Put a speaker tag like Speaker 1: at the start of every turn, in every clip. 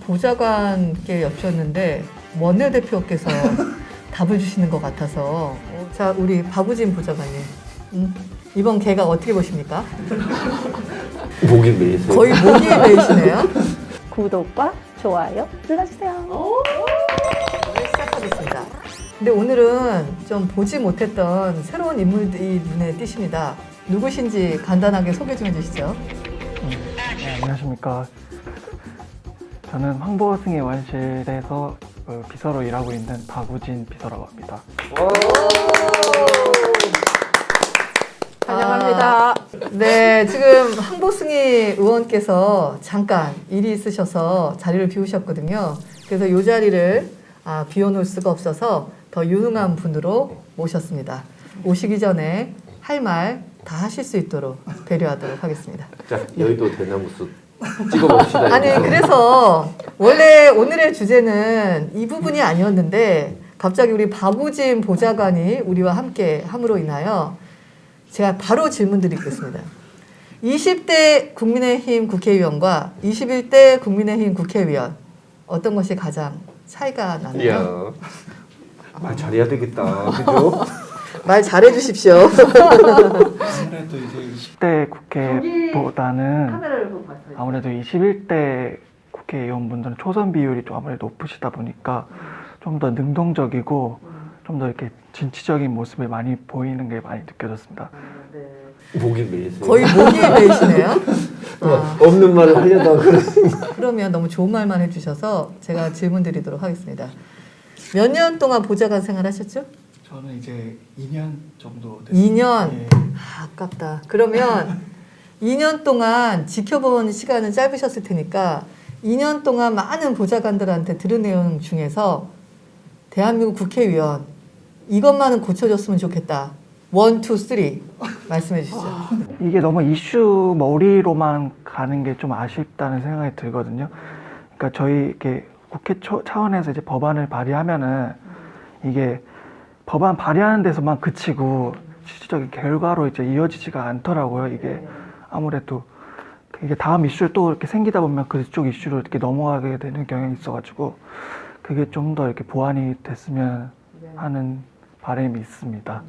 Speaker 1: 보좌관께 여쭈었는데 원내대표께서 답을 주시는 것 같아서 자 우리 박우진 보좌관님 이번 개각 어떻게 보십니까?
Speaker 2: 목이 메이세요.
Speaker 1: 거의 목이 메이시네요.
Speaker 3: 구독과 좋아요 눌러주세요.
Speaker 1: 오늘 시작하겠습니다. 근데 오늘은 좀 보지 못했던 새로운 인물들이 눈에 띄십니다. 누구신지 간단하게 소개 좀 해주시죠.
Speaker 4: 네, 안녕하십니까. 저는 황보승의 원실에서 비서로 일하고 있는 박우진 비서라고 합니다.
Speaker 3: 환영합니다.
Speaker 1: 네, 지금 황보승희 의원께서 잠깐 일이 있으셔서 자리를 비우셨거든요. 그래서 이 자리를 비워놓을 수가 없어서 더 유능한 분으로 모셨습니다. 오시기 전에 할 말 다 하실 수 있도록 배려하도록 하겠습니다.
Speaker 2: 자, 여의도 대나무숲 찍어봅시다.
Speaker 1: 아니 그래서 원래 오늘의 주제는 이 부분이 아니었는데 갑자기 우리 박우진 보좌관이 우리와 함께 함으로 인하여 제가 바로 질문 드리겠습니다. 20대 국민의힘 국회의원과 21대 국민의힘 국회의원 어떤 것이 가장 차이가 나나요?
Speaker 2: 이야, 말 잘해야 되겠다. 그죠?
Speaker 1: 말 잘해 주십시오.
Speaker 4: 아무래도 이제 20대 국회보다는
Speaker 1: 카메라를 보고 봤어요.
Speaker 4: 아무래도 21대 국회의원분들은 초선 비율이 좀 아무래도 높으시다 보니까 좀 더 능동적이고 좀 더 이렇게 진취적인 모습을 많이 보이는 게 많이 느껴졌습니다.
Speaker 2: 목이 메이세요.
Speaker 1: 거의 목이 메이시네요.
Speaker 2: 없는 말을 하려다가
Speaker 1: 그러면 너무 좋은 말만 해주셔서 제가 질문 드리도록 하겠습니다. 몇 년 동안 보좌관 생활하셨죠?
Speaker 4: 저는 이제 2년 정도 됐습니다.
Speaker 1: 2년?
Speaker 4: 예.
Speaker 1: 아깝다. 그러면 2년 동안 지켜본 시간은 짧으셨을 테니까 2년 동안 많은 보좌관들한테 들은 내용 중에서 대한민국 국회의원 이것만은 고쳐줬으면 좋겠다. 1, 2, 3 말씀해 주시죠.
Speaker 4: 이게 너무 이슈 머리로만 가는 게 좀 아쉽다는 생각이 들거든요. 그러니까 저희 이렇게 국회 차원에서 이제 법안을 발의하면은 이게 법안 발의하는 데서만 그치고 실질적인 결과로 이제 이어지지가 않더라고요. 이게 아무래도 이게 다음 이슈를 또 이렇게 생기다 보면 그쪽 이슈로 이렇게 넘어가게 되는 경향이 있어가지고 그게 좀 더 이렇게 보완이 됐으면 하는 바람이 있습니다.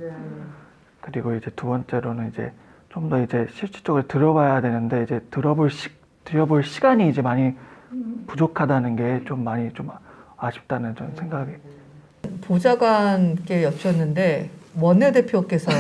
Speaker 4: 그리고 이제 두 번째로는 이제 좀 더 이제 실질적으로 들어봐야 되는데 이제 들어볼 시간이 이제 많이 부족하다는 게 좀 많이 좀 아쉽다는 저는 생각이.
Speaker 1: 보좌관께 여쭈었는데 원내대표께서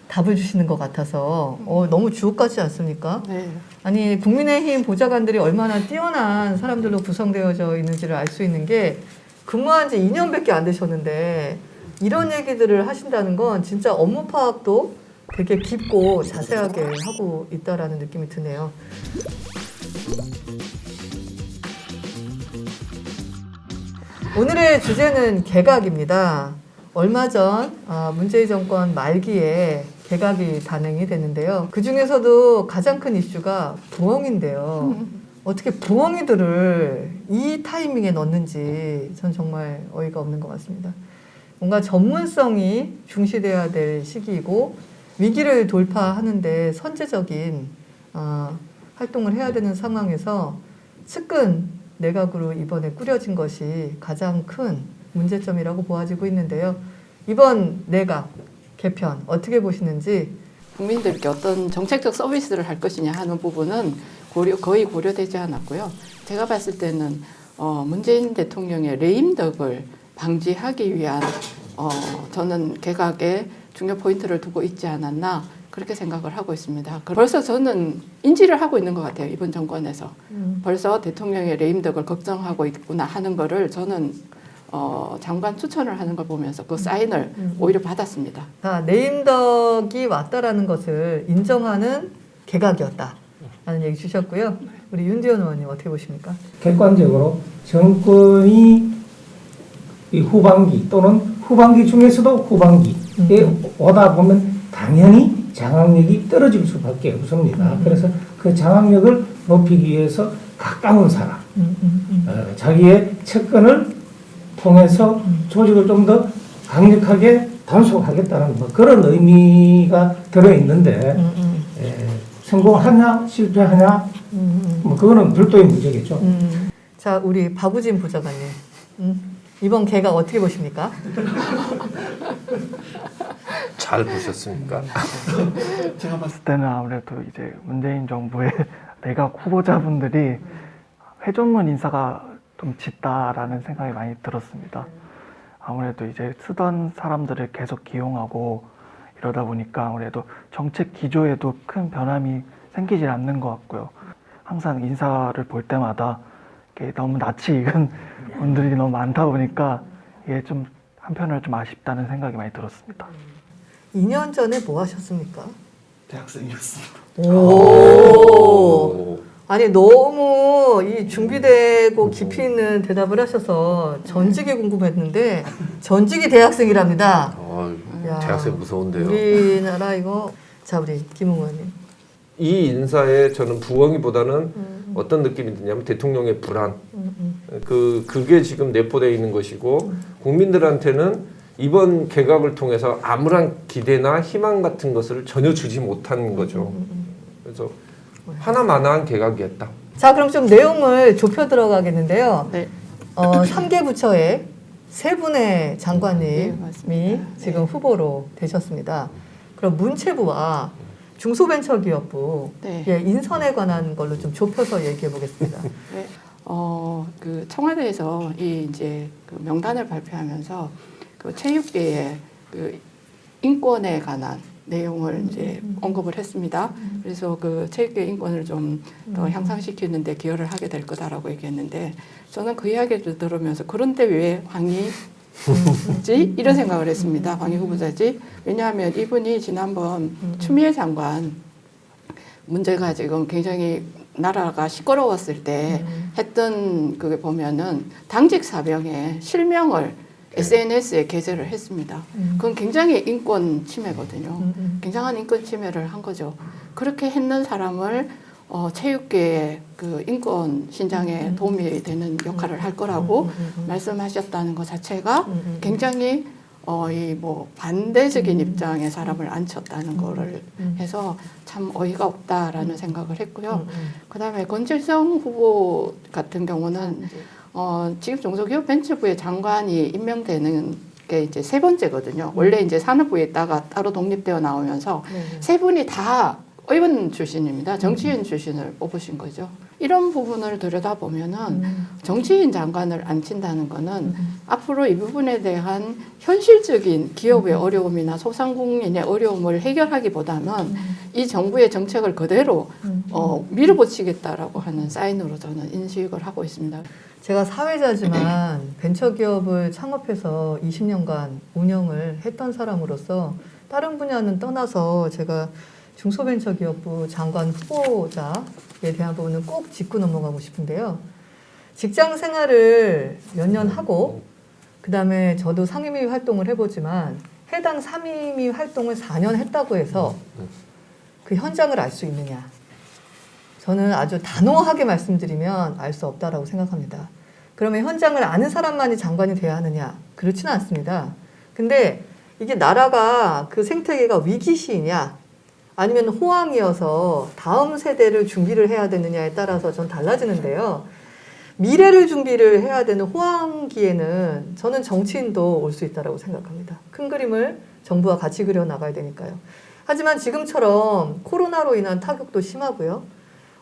Speaker 1: 답을 주시는 것 같아서 너무 주옥 같지 않습니까?
Speaker 3: 네.
Speaker 1: 아니 국민의힘 보좌관들이 얼마나 뛰어난 사람들로 구성되어져 있는지를 알 수 있는 게 근무한 지 2년밖에 안 되셨는데 이런 얘기들을 하신다는 건 진짜 업무 파악도 되게 깊고 자세하게 하고 있다라는 느낌이 드네요. 오늘의 주제는 개각입니다. 얼마 전 문재인 정권 말기에 개각이 단행이 됐는데요. 그 중에서도 가장 큰 이슈가 부엉인데요. 어떻게 부엉이들을 이 타이밍에 넣는지 전 정말 어이가 없는 것 같습니다. 뭔가 전문성이 중시돼야 될 시기이고 위기를 돌파하는데 선제적인 활동을 해야 되는 상황에서 측근 내각으로 이번에 꾸려진 것이 가장 큰 문제점이라고 보아지고 있는데요. 이번 내각 개편 어떻게 보시는지
Speaker 5: 국민들께 어떤 정책적 서비스를 할 것이냐 하는 부분은 거의 고려되지 않았고요. 제가 봤을 때는 문재인 대통령의 레임덕을 방지하기 위한 저는 개각에 중요 포인트를 두고 있지 않았나 그렇게 생각을 하고 있습니다. 벌써 저는 인지를 하고 있는 것 같아요. 이번 정권에서. 벌써 대통령의 레임덕을 걱정하고 있구나 하는 거를 저는 장관 추천을 하는 걸 보면서 그 사인을 오히려 받았습니다.
Speaker 1: 네임덕이 왔다라는 것을 인정하는 개각이었다라는 얘기 주셨고요. 우리 윤지원 의원님 어떻게 보십니까?
Speaker 6: 객관적으로 정권이 이 후반기 또는 후반기 중에서도 후반기에 오다 보면 당연히 장악력이 떨어질 수밖에 없습니다. 그래서 그 장악력을 높이기 위해서 가까운 사람, 자기의 측근을 통해서 조직을 좀 더 강력하게 단속하겠다는 뭐 그런 의미가 들어있는데 성공하냐 실패하냐 뭐 그거는 별도의 문제겠죠.
Speaker 1: 자, 우리 박우진 보좌관님. 이번 개각 어떻게 보십니까?
Speaker 2: 잘 보셨습니까?
Speaker 4: 제가 봤을 때는 아무래도 이제 문재인 정부의 내각 후보자분들이 회전문 인사가 좀 짙다라는 생각이 많이 들었습니다. 아무래도 이제 쓰던 사람들을 계속 기용하고 이러다 보니까 아무래도 정책 기조에도 큰 변함이 생기질 않는 것 같고요. 항상 인사를 볼 때마다 이게 너무 낯이 익은 분들이 너무 많다 보니까 이게 좀 한편으로 좀 아쉽다는 생각이 많이 들었습니다.
Speaker 1: 2년 전에 뭐 하셨습니까?
Speaker 4: 대학생이었습니다.
Speaker 1: 오. 아니 너무 이 준비되고 깊이 있는 대답을 하셔서 전직이 궁금했는데 전직이 대학생이랍니다. 야,
Speaker 2: 대학생 무서운데요.
Speaker 1: 우리나라 이거 자 우리 김웅 의원님.
Speaker 2: 이 인사에 저는 부엉이보다는 어떤 느낌이 드냐면 대통령의 불안. 그게 지금 내포되어 있는 것이고 국민들한테는 이번 개각을 통해서 아무런 기대나 희망 같은 것을 전혀 주지 못한 거죠. 그래서 하나마나한 개각이었다.
Speaker 1: 자 그럼 좀 내용을 좁혀 들어가겠는데요.
Speaker 5: 네.
Speaker 1: 3개 부처에 3분의 장관님이
Speaker 5: 네, 맞습니다.
Speaker 1: 지금
Speaker 5: 네.
Speaker 1: 후보로 되셨습니다. 그럼 문체부와 중소벤처기업부
Speaker 5: 네.
Speaker 1: 예, 인선에 관한 걸로 좀 좁혀서 얘기해 보겠습니다.
Speaker 5: 네. 그 청와대에서 이 이제 그 명단을 발표하면서 그 체육계의 그 인권에 관한 내용을 이제 언급을 했습니다. 그래서 그 체육계 인권을 좀 더 향상시키는데 기여를 하게 될 거다라고 얘기했는데 저는 그 이야기를 들으면서 그런데 왜 황희지 이런 생각을 했습니다. 황희 후보자지. 왜냐하면 이분이 지난번 추미애 장관 문제가 지금 굉장히 나라가 시끄러웠을 때 했던 그게 보면은 당직 사병의 실명을 SNS에 게재를 했습니다. 그건 굉장히 인권 침해거든요. 굉장한 인권 침해를 한 거죠. 그렇게 했는 사람을 체육계의 그 인권 신장에 도움이 되는 역할을 할 거라고 말씀하셨다는 것 자체가 굉장히 이 뭐 반대적인 입장의 사람을 앉혔다는 거를 해서 참 어이가 없다라는 생각을 했고요. 그다음에 권칠성 후보 같은 경우는 지금 중소기업 벤처부의 장관이 임명되는 게 이제 3번째거든요. 원래 이제 산업부에 있다가 따로 독립되어 나오면서 세 분이 다 의원 출신입니다. 정치인 출신을 뽑으신 거죠. 이런 부분을 들여다보면은 정치인 장관을 앉힌다는 거는 앞으로 이 부분에 대한 현실적인 기업의 어려움이나 소상공인의 어려움을 해결하기보다는 이 정부의 정책을 그대로 밀어붙이겠다라고 하는 사인으로 저는 인식을 하고 있습니다.
Speaker 1: 제가 사회자지만 벤처기업을 창업해서 20년간 운영을 했던 사람으로서 다른 분야는 떠나서 제가 중소벤처기업부 장관 후보자에 대한 부분은 꼭 짚고 넘어가고 싶은데요. 직장 생활을 몇 년 하고 그다음에 저도 상임위 활동을 해보지만 해당 상임위 활동을 4년 했다고 해서 그 현장을 알 수 있느냐. 저는 아주 단호하게 말씀드리면 알 수 없다라고 생각합니다. 그러면 현장을 아는 사람만이 장관이 돼야 하느냐? 그렇지는 않습니다. 근데 이게 나라가 그 생태계가 위기시이냐? 아니면 호황이어서 다음 세대를 준비를 해야 되느냐에 따라서 전 달라지는데요. 미래를 준비를 해야 되는 호황기에는 저는 정치인도 올 수 있다고 생각합니다. 큰 그림을 정부와 같이 그려 나가야 되니까요. 하지만 지금처럼 코로나로 인한 타격도 심하고요.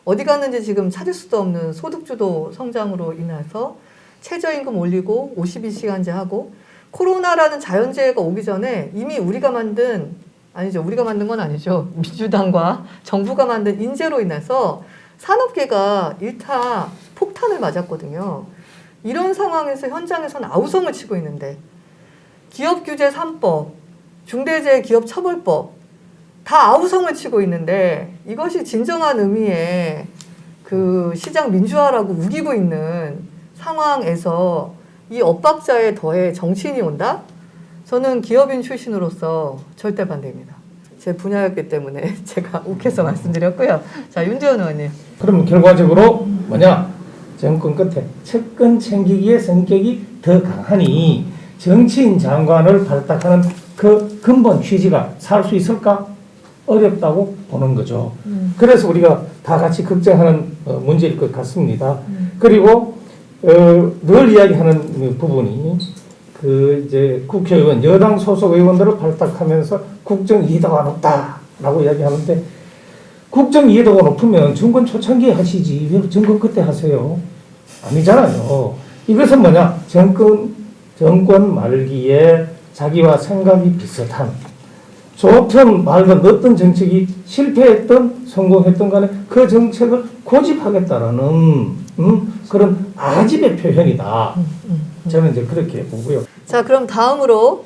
Speaker 1: 어디 갔는지 지금 찾을 수도 없는 소득주도 성장으로 인해서 최저임금 올리고 52시간제 하고 코로나라는 자연재해가 오기 전에 이미 우리가 만든 건 아니죠. 민주당과 정부가 만든 인재로 인해서 산업계가 일타 폭탄을 맞았거든요. 이런 상황에서 현장에서는 아우성을 치고 있는데 기업규제 3법, 중대재해기업처벌법 다 아우성을 치고 있는데 이것이 진정한 의미의 그 시장 민주화라고 우기고 있는 상황에서 이 엇박자에 더해 정치인이 온다? 저는 기업인 출신으로서 절대 반대입니다. 제 분야였기 때문에 제가 욱해서 말씀드렸고요. 자, 윤재원 의원님.
Speaker 6: 그럼 결과적으로 뭐냐? 정권 끝에 측근 챙기기의 성격이 더 강하니 정치인 장관을 발탁하는 그 근본 취지가 살 수 있을까? 어렵다고 보는 거죠. 그래서 우리가 다 같이 걱정하는 문제일 것 같습니다. 그리고 늘 이야기하는 부분이 그 이제 국회의원 여당 소속 의원들을 발탁하면서 국정 이해도가 높다라고 이야기하는데 국정 이해도가 높으면 정권 초창기에 하시지 왜 정권 끝에 하세요? 아니잖아요. 이것은 뭐냐? 정권 말기에 자기와 생각이 비슷한 좋든 말든 어떤 정책이 실패했든 성공했든 간에 그 정책을 고집하겠다라는 그런 아집의 표현이다. 저는 이제 그렇게 보고요.
Speaker 1: 자, 그럼 다음으로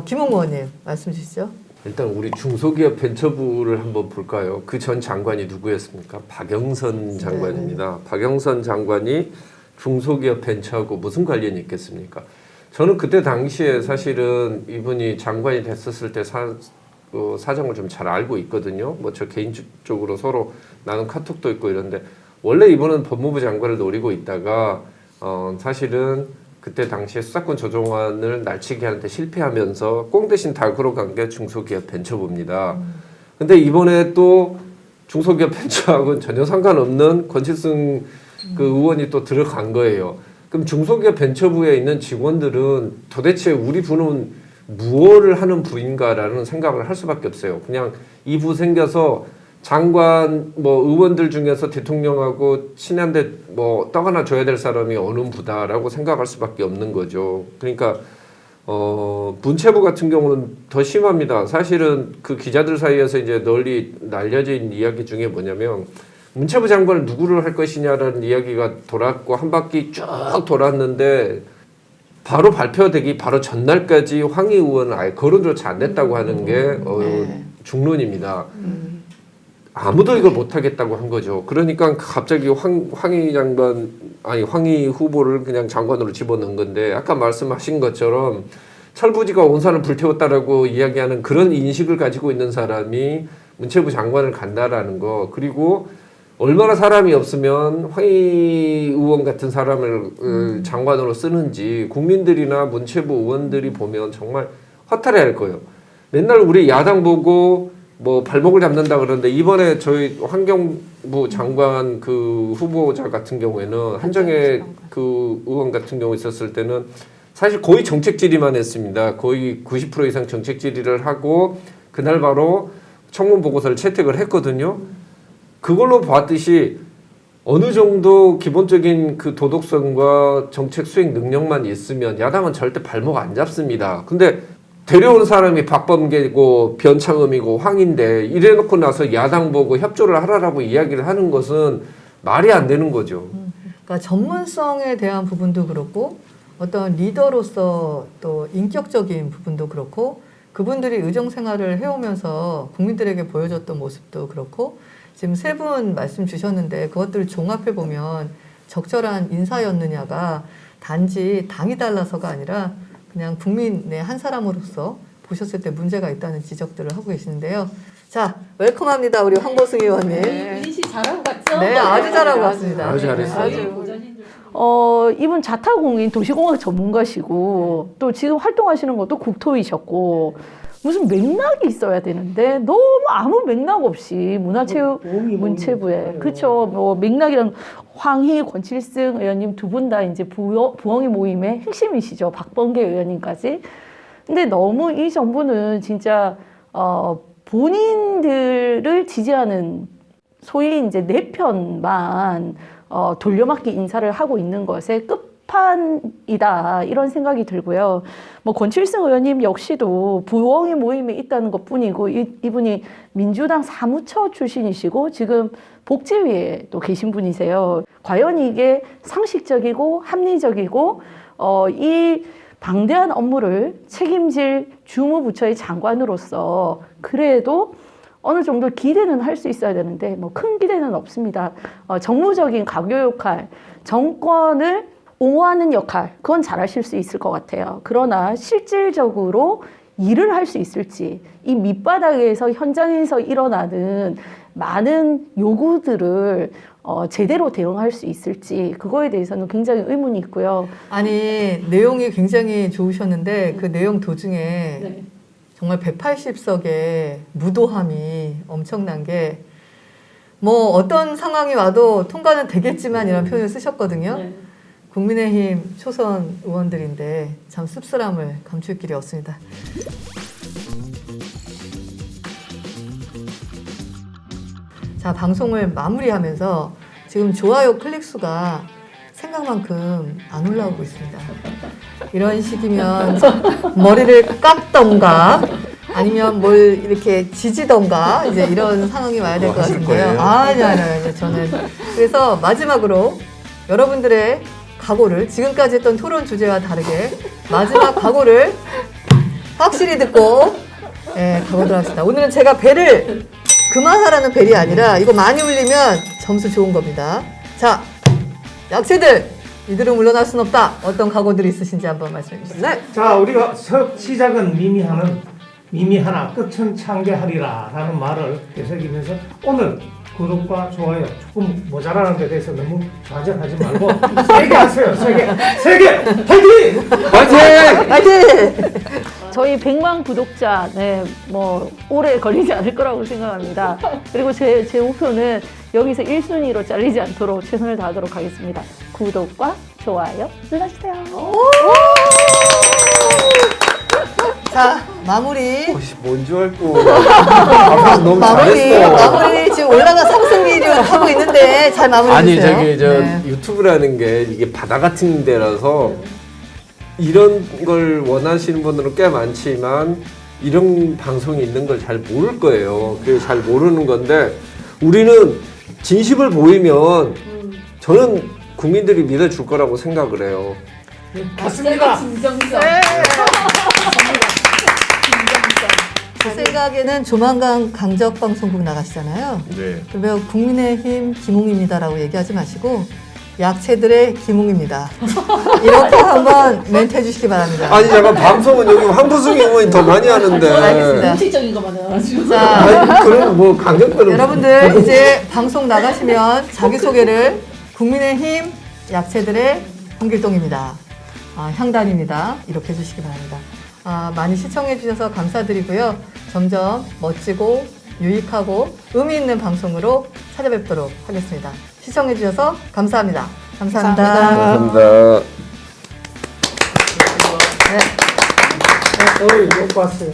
Speaker 1: 김홍 의원님 말씀 주시죠.
Speaker 2: 일단 우리 중소기업 벤처부를 한번 볼까요? 그 전 장관이 누구였습니까? 박영선 장관입니다. 박영선 장관이 중소기업 벤처하고 무슨 관련이 있겠습니까? 저는 그때 당시에 사실은 이분이 장관이 됐었을 때 사정을 좀 잘 알고 있거든요. 뭐 저 개인적으로 서로 나눈 카톡도 있고 이런데 원래 이분은 법무부 장관을 노리고 있다가 사실은 그때 당시에 수사권 조정안을 날치기 하는데 실패하면서 꽁 대신 닭으로 간 게 중소기업 벤처부입니다. 근데 이번에 또 중소기업 벤처하고는 전혀 상관없는 권칠승 그 의원이 또 들어간 거예요. 그럼 중소기업 벤처부에 있는 직원들은 도대체 우리 부는 무엇을 하는 부인가라는 생각을 할 수밖에 없어요. 그냥 이 부 생겨서 장관 뭐 의원들 중에서 대통령하고 친한데 뭐 떡 하나 줘야 될 사람이 어느 부다라고 생각할 수밖에 없는 거죠. 그러니까 문체부 같은 경우는 더 심합니다. 사실은 그 기자들 사이에서 이제 널리 날려진 이야기 중에 뭐냐면 문체부 장관을 누구를 할 것이냐라는 이야기가 돌았고 한 바퀴 쭉 돌았는데 바로 발표되기 바로 전날까지 황희 의원은 아예 거론조차 안 됐다고 하는 게 중론입니다. 아무도 이걸 못하겠다고 한 거죠. 그러니까 갑자기 황희 후보를 그냥 장관으로 집어넣은 건데 아까 말씀하신 것처럼 철부지가 온 산을 불태웠다라고 이야기하는 그런 인식을 가지고 있는 사람이 문체부 장관을 간다라는 거. 그리고 얼마나 사람이 없으면 황희 의원 같은 사람을 장관으로 쓰는지 국민들이나 문체부 의원들이 보면 정말 허탈해할 거예요. 맨날 우리 야당 보고 뭐 발목을 잡는다 그러는데 이번에 저희 환경부 장관 그 후보자 같은 경우에는 한정혜 그 의원 같은 경우 있었을 때는 사실 거의 정책 질의만 했습니다. 거의 90% 이상 정책 질의를 하고 그날 바로 청문 보고서를 채택을 했거든요. 그걸로 봤듯이 어느 정도 기본적인 그 도덕성과 정책 수행 능력만 있으면 야당은 절대 발목 안 잡습니다. 근데 데려온 사람이 박범계고 변창흠이고 황인데 이래놓고 나서 야당 보고 협조를 하라라고 이야기를 하는 것은 말이 안 되는 거죠.
Speaker 1: 그러니까 전문성에 대한 부분도 그렇고 어떤 리더로서 또 인격적인 부분도 그렇고 그분들이 의정 생활을 해오면서 국민들에게 보여줬던 모습도 그렇고 지금 세 분 말씀 주셨는데 그것들을 종합해 보면 적절한 인사였느냐가 단지 당이 달라서가 아니라 그냥 국민의 한 사람으로서 보셨을 때 문제가 있다는 지적들을 하고 계시는데요. 자, 웰컴합니다. 우리 황보승 의원님.
Speaker 7: 유진 씨 잘하고 갔죠?
Speaker 1: 네, 아주 잘하고 갔습니다.
Speaker 2: 아주 잘했어요.
Speaker 3: 이분 자타공인 도시공학 전문가시고 또 지금 활동하시는 것도 국토위셨고 무슨 맥락이 있어야 되는데 너무 아무 맥락 없이 문체부에 그렇죠. 뭐 맥락이란 황희, 권칠승 의원님 두 분 다 이제 부엉이 모임의 핵심이시죠. 박범계 의원님까지. 근데 너무 이 정부는 진짜 본인들을 지지하는 소위 이제 내 편만 돌려막기 인사를 하고 있는 것에 끝판이다 이런 생각이 들고요. 뭐 권칠승 의원님 역시도 부엉이 모임에 있다는 것뿐이고 이분이 민주당 사무처 출신이시고 지금 복지위에 또 계신 분이세요. 과연 이게 상식적이고 합리적이고 이 방대한 업무를 책임질 주무부처의 장관으로서 그래도 어느 정도 기대는 할 수 있어야 되는데 뭐 큰 기대는 없습니다. 정무적인 가교 역할, 정권을 옹호하는 역할 그건 잘하실 수 있을 것 같아요. 그러나 실질적으로 일을 할 수 있을지 이 밑바닥에서 현장에서 일어나는 많은 요구들을 제대로 대응할 수 있을지 그거에 대해서는 굉장히 의문이 있고요.
Speaker 1: 아니 내용이 굉장히 좋으셨는데 그 내용 도중에 정말 180석의 무도함이 엄청난 게 뭐 어떤 상황이 와도 통과는 되겠지만 이런 표현을 쓰셨거든요. 국민의힘 초선 의원들인데 참 씁쓸함을 감출 길이 없습니다. 자, 방송을 마무리하면서 지금 좋아요 클릭 수가 생각만큼 안 올라오고 있습니다. 이런 식이면 머리를 깎던가 아니면 뭘 이렇게 지지던가 이제 이런 상황이 와야 될 것
Speaker 2: 하실
Speaker 1: 같은데요.
Speaker 2: 거예요?
Speaker 1: 아니, 저는. 그래서 마지막으로 여러분들의 각오를 지금까지 했던 토론 주제와 다르게 마지막 각오를 확실히 듣고 가보도록 하겠습니다. 오늘은 제가 배를 그만하라는 벨이 아니라 이거 많이 울리면 점수 좋은 겁니다. 자, 약체들 이들은 물러날 순 없다. 어떤 각오들이 있으신지 한번 말씀해 주시죠. 네.
Speaker 6: 자, 우리가 시작은 미미 하나 끝은 창대하리라 라는 말을 되새기면서 오늘 구독과 좋아요 조금 모자라는 데 대해서 너무 좌절하지 말고 세게 하세요. 세게 파이팅!
Speaker 2: 화이팅!
Speaker 1: 화이팅!
Speaker 3: 저희 100만 구독자, 뭐 오래 걸리지 않을 거라고 생각합니다. 그리고 제 목표는 여기서 1순위로 잘리지 않도록 최선을 다하도록 하겠습니다. 구독과 좋아요 눌러주세요.
Speaker 1: 자, 마무리.
Speaker 2: 뭔줄 알고. 아, 너무 잘했어.
Speaker 1: 마무리 지금 올라가 상승기로 하고 있는데 잘 마무리
Speaker 2: 아니
Speaker 1: 해주세요.
Speaker 2: 저기 유튜브라는 게 이게 바다 같은 데라서 이런 걸 원하시는 분들은 꽤 많지만 이런 방송이 있는 걸 잘 모를 거예요. 그게 잘 모르는 건데 우리는 진심을 보이면 저는 국민들이 믿어줄 거라고 생각을 해요.
Speaker 6: 맞습니다.
Speaker 7: 진정성.
Speaker 1: 제 생각에는 조만간 강적방송국 나가시잖아요.
Speaker 2: 네.
Speaker 1: 그러면 국민의힘 김웅입니다라고 얘기하지 마시고 약체들의 김웅입니다. 이렇게 한번 멘트 해주시기 바랍니다.
Speaker 2: 아니 잠깐 방송은 여기 황부승 의원이 더 많이 하는데.
Speaker 1: 알겠습니다.
Speaker 7: 정치적인 것만 해가지고.
Speaker 1: 자,
Speaker 2: 아니, 그럼 뭐 강력들은
Speaker 1: 여러분들 이제 방송 나가시면 자기소개를 국민의힘 약체들의 홍길동입니다. 향단입니다. 이렇게 해주시기 바랍니다. 많이 시청해 주셔서 감사드리고요. 점점 멋지고 유익하고 의미 있는 방송으로 찾아뵙도록 하겠습니다. 시청해 주셔서 감사합니다. 감사합니다.
Speaker 2: 감사합니다.
Speaker 1: 네.
Speaker 6: 못 봤어요.